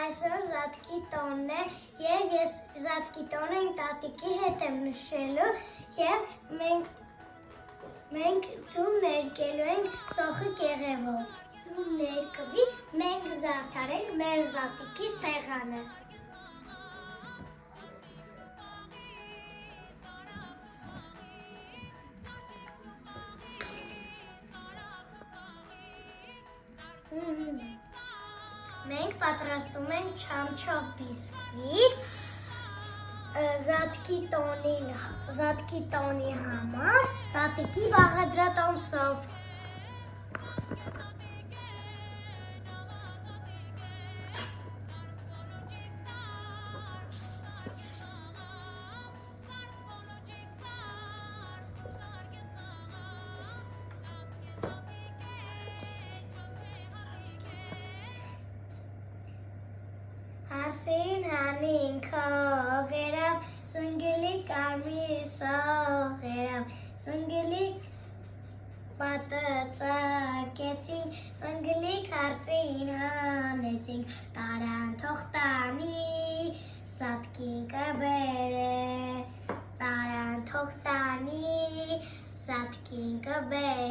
Այսօր Զատկի տոնն է և ես Զատկի տոնը իմ տատիկի հետ եմ նշելու և մենք ձուն ներկելու ենք սոխի կեղևով։ Ձուն ներկվի, մենք զարդարենք մեր Զատկի սեղանը։ Մենք պատրաստում ենք չամչով բիսկվիտ Զատկի տոնի համար տատիկի բաղադրատոմսով։ Հարսին հանին քողերավ, սնգլի կարմիր սողերավ, սնգլի պատը ծակեցինք, սնգլիկ հարսին հանեցինք, տարան թողտանի, Զատկին կբերը, տարան թողտանի, Զատկին կբերը,